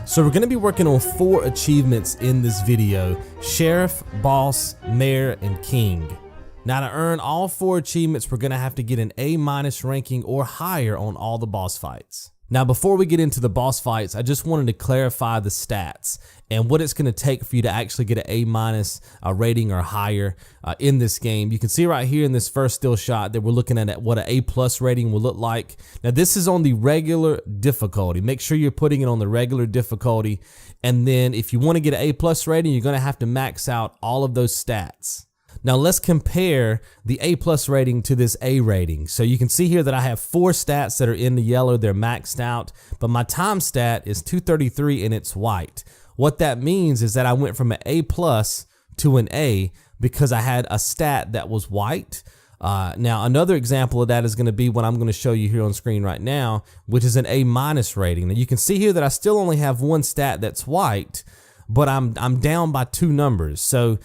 So we're going to be working on 4 achievements in this video: Sheriff, Boss, Mayor, and King. Now to earn all 4 achievements, we're going to have to get an A- ranking or higher on all the boss fights. Now before we get into the boss fights, I just wanted to clarify the stats and what it's going to take for you to actually get an A- rating or higher in this game. You can see right here in this first still shot that we're looking at what an A+ rating will look like. Now this is on the regular difficulty. Make sure you're putting it on the regular difficulty, and then if you want to get an A+ rating, you're going to have to max out all of those stats. Now let's compare the A+ rating to this A rating. So you can see here that I have 4 stats that are in the yellow, they're maxed out, but my time stat is 233 and it's white. What that means is that I went from an A+ to an A because I had a stat that was white. Now another example of that is going to be what I'm going to show you here on screen right now, which is an A- rating. Now you can see here that I still only have 1 stat that's white, but I'm down by 2 numbers. So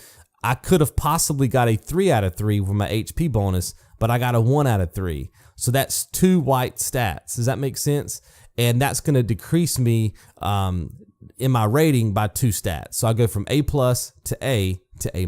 I could have possibly got a 3 out of 3 with my HP bonus, but I got a 1 out of 3. So that's 2 white stats. Does that make sense? And that's going to decrease me in my rating by 2 stats. So I go from A+ to A to A-.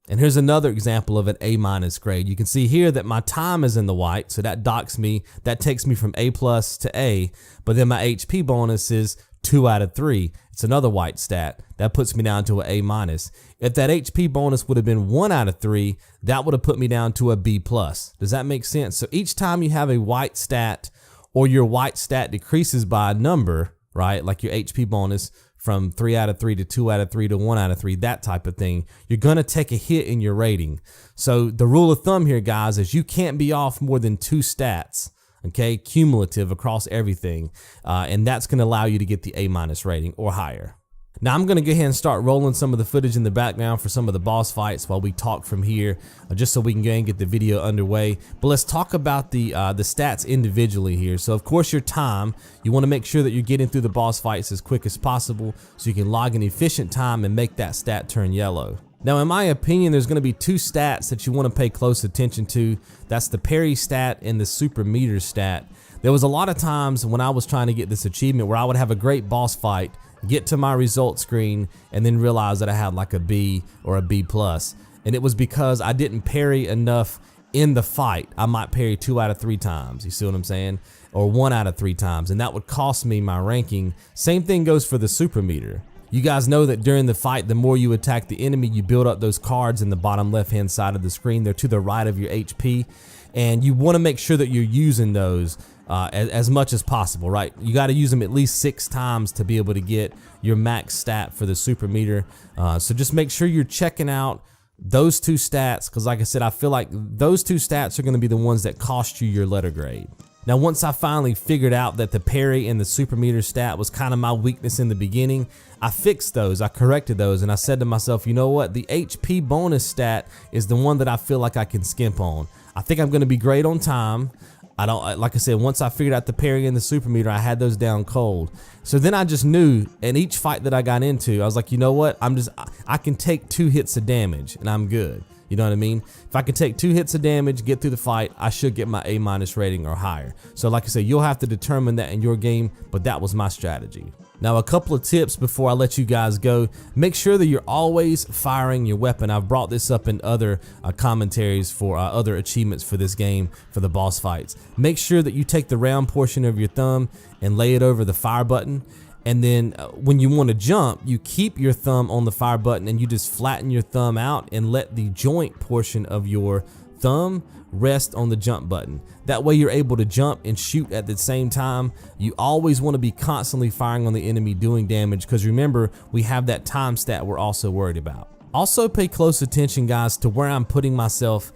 And here's another example of an A- grade. You can see here that my time is in the white, so that docks me. That takes me from A+ to A, but then my HP bonus is 2 out of 3. It's another white stat. That puts me down to an A-. If that HP bonus would have been 1 out of 3, that would have put me down to a B+. Does that make sense? So each time you have a white stat or your white stat decreases by a number, right? Like your HP bonus from 3 out of 3 to 2 out of 3 to 1 out of 3, that type of thing, you're gonna take a hit in your rating. So the rule of thumb here, guys, is you can't be off more than 2 stats. Okay, cumulative across everything, and that's going to allow you to get the A- rating or higher. Now I'm going to go ahead and start rolling some of the footage in the background for some of the boss fights while we talk from here, just so we can go ahead and get the video underway. But let's talk about the stats individually here. So of course your time, you want to make sure that you're getting through the boss fights as quick as possible so you can log an efficient time and make that stat turn yellow. Now, in my opinion, there's going to be 2 stats that you want to pay close attention to. That's the parry stat and the super meter stat. There was a lot of times when I was trying to get this achievement where I would have a great boss fight, get to my result screen, and then realize that I had like a B or a B+. And it was because I didn't parry enough in the fight. I might parry 2 out of 3 times, you see what I'm saying? Or 1 out of 3 times, and that would cost me my ranking. Same thing goes for the super meter. You guys know that during the fight, the more you attack the enemy, you build up those cards in the bottom left-hand side of the screen. They're to the right of your HP, and you want to make sure that you're using those as much as possible, right? You got to use them at least 6 times to be able to get your max stat for the super meter. So just make sure you're checking out those 2 stats, because like I said, I feel like those 2 stats are going to be the ones that cost you your letter grade. Now once I finally figured out that the parry and the super meter stat was kind of my weakness in the beginning, I fixed those, I corrected those, and I said to myself, you know what, the HP bonus stat is the one that I feel like I can skimp on. I think I'm going to be great on time. Like I said, once I figured out the parry and the super meter, I had those down cold. So then I just knew in each fight that I got into, I was like, you know what, I can take 2 hits of damage and I'm good. You know what I mean? If I can take 2 hits of damage, get through the fight, I should get my A- rating or higher. So like I said, you'll have to determine that in your game, but that was my strategy. Now a couple of tips before I let you guys go. Make sure that you're always firing your weapon. I've brought this up in other commentaries for other achievements for this game for the boss fights. Make sure that you take the round portion of your thumb and lay it over the fire button. And then when you want to jump, you keep your thumb on the fire button and you just flatten your thumb out and let the joint portion of your thumb rest on the jump button. That way you're able to jump and shoot at the same time. You always want to be constantly firing on the enemy, doing damage, because remember, we have that time stat we're also worried about. Also pay close attention, guys, to where I'm putting myself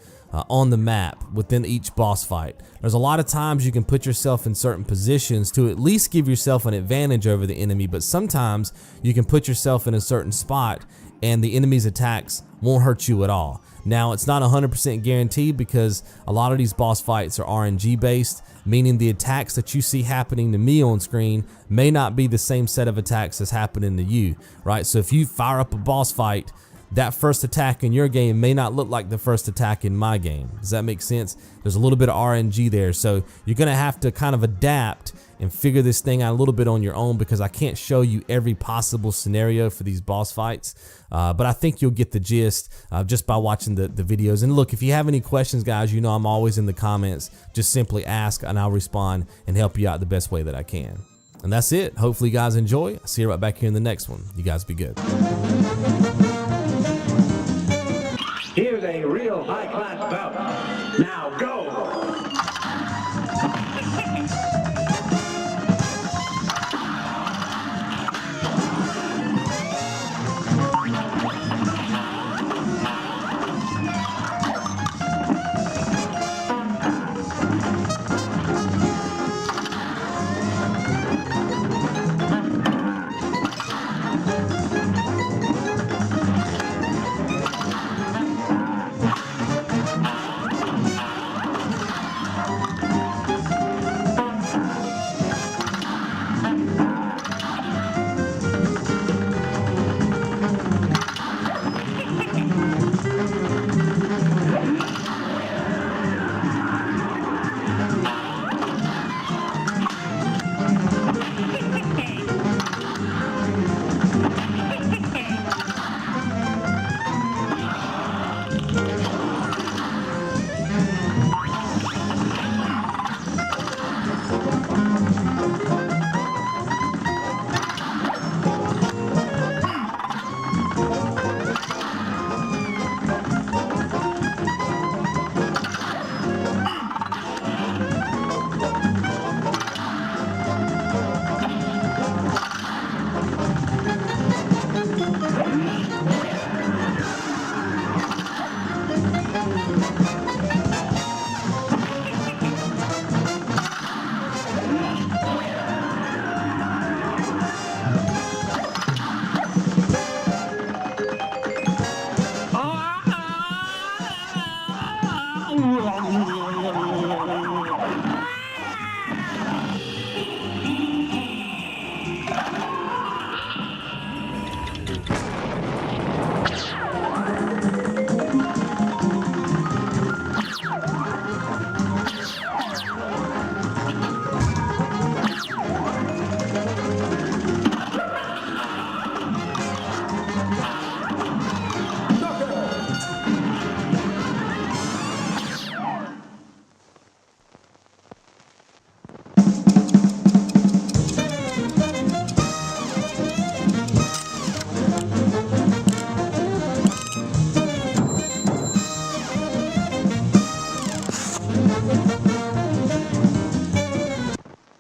on the map within each boss fight. There's a lot of times you can put yourself in certain positions to at least give yourself an advantage over the enemy, but sometimes you can put yourself in a certain spot and the enemy's attacks won't hurt you at all. Now it's not 100% guaranteed because a lot of these boss fights are RNG based, meaning the attacks that you see happening to me on screen may not be the same set of attacks that's happening to you, right? So if you fire up a boss fight, that first attack in your game may not look like the first attack in my game. Does that make sense? There's a little bit of RNG there, so you're gonna have to kind of adapt and figure this thing out a little bit on your own, because I can't show you every possible scenario for these boss fights. But I think you'll get the gist just by watching the videos. And look, if you have any questions, guys, you know I'm always in the comments. Just simply ask and I'll respond and help you out the best way that I can. And that's it. Hopefully you guys enjoy. I'll see you right back here in the next one. You guys be good. Here's a real high-class bout. Now go!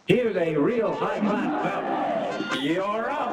Here's a real high-class bout. You're up!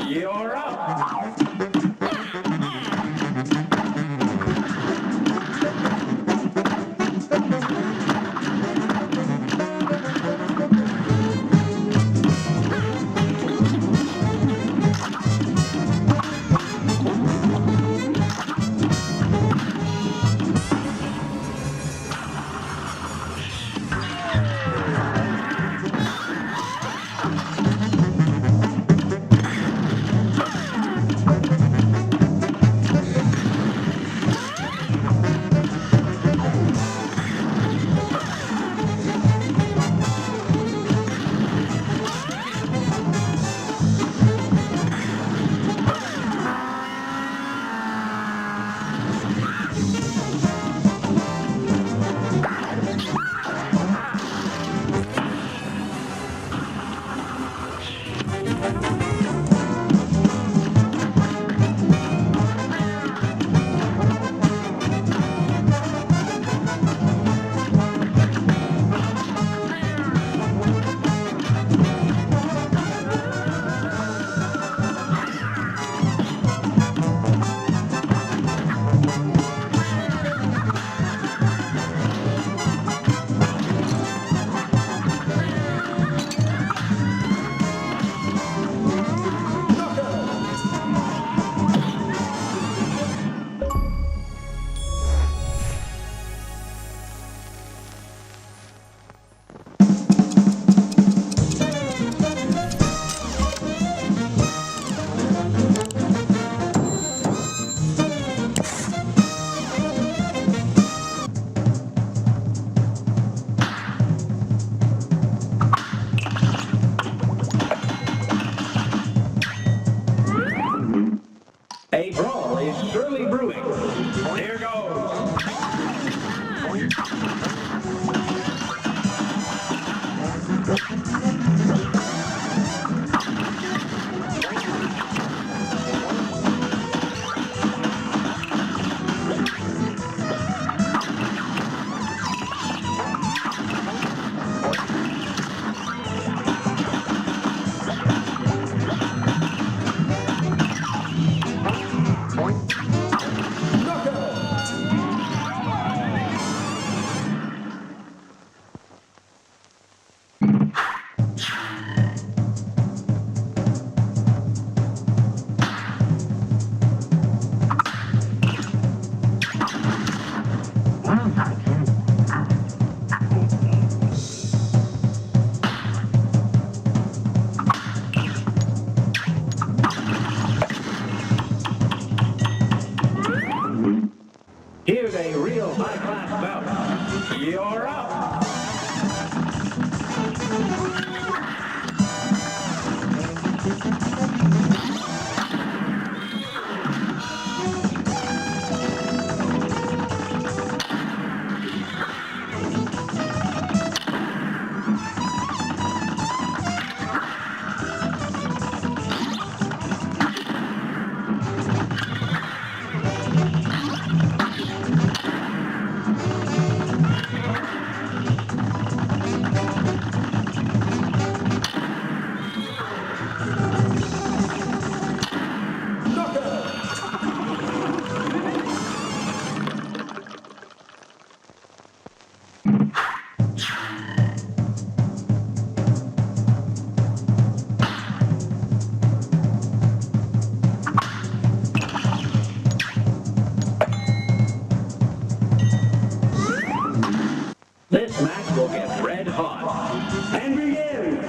You're up. You're up. This match will get red hot. And begin!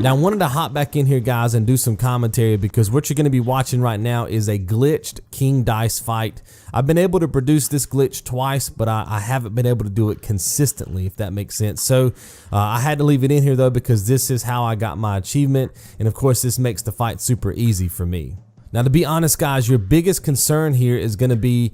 Now I wanted to hop back in here, guys, and do some commentary because what you're going to be watching right now is a glitched king dice fight. I've been able to produce this glitch twice, but I haven't been able to do it consistently, if that makes sense. So I had to leave it in here though because this is how I got my achievement, and of course this makes the fight super easy for me. Now, to be honest, guys, your biggest concern here is going to be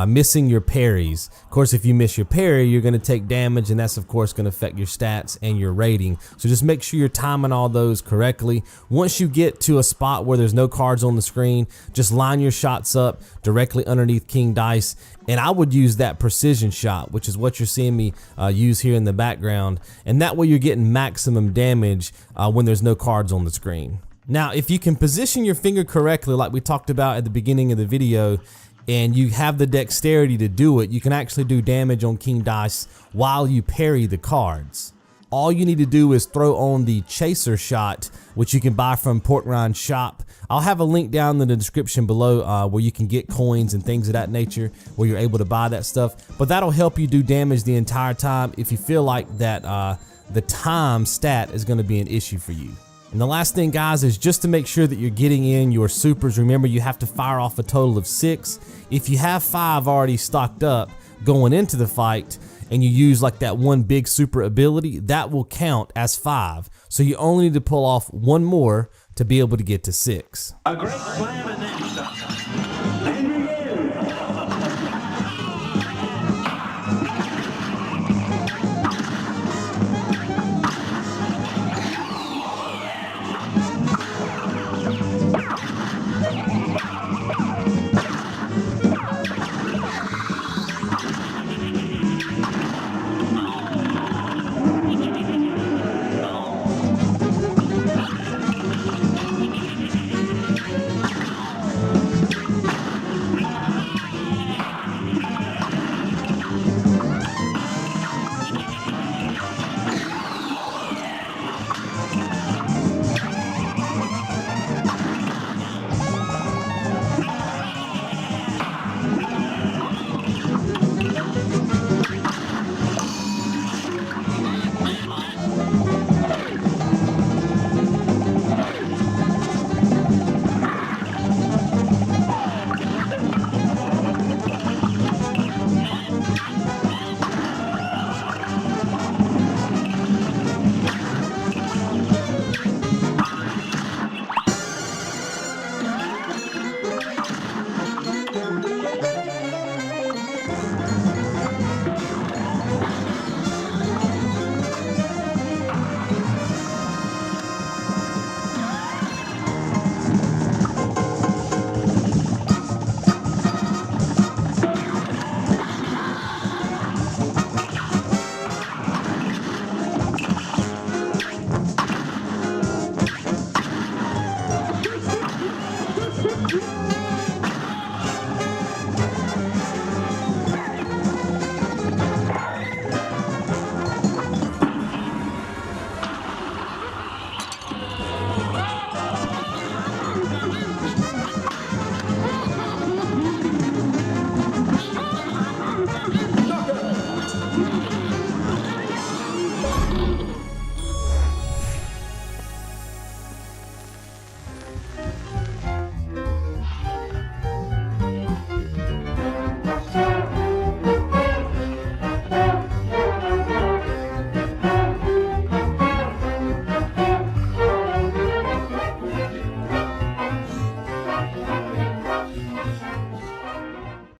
missing your parries. Of course, if you miss your parry, you're going to take damage, and that's, of course, going to affect your stats and your rating. So just make sure you're timing all those correctly. Once you get to a spot where there's no cards on the screen, just line your shots up directly underneath king dice, and I would use that precision shot, which is what you're seeing me use here in the background, and that way you're getting maximum damage when there's no cards on the screen. Now, if you can position your finger correctly, like we talked about at the beginning of the video, and you have the dexterity to do it, you can actually do damage on king dice while you parry the cards. All you need to do is throw on the chaser shot, which you can buy from Pork Rind Shop. I'll have a link down in the description below where you can get coins and things of that nature, where you're able to buy that stuff. But that'll help you do damage the entire time if you feel like that the time stat is going to be an issue for you. And the last thing, guys, is just to make sure that you're getting in your supers. Remember, you have to fire off a total of 6. If you have 5 already stocked up going into the fight and you use like that one big super ability, that will count as 5. So you only need to pull off one more to be able to get to 6. A great slam and then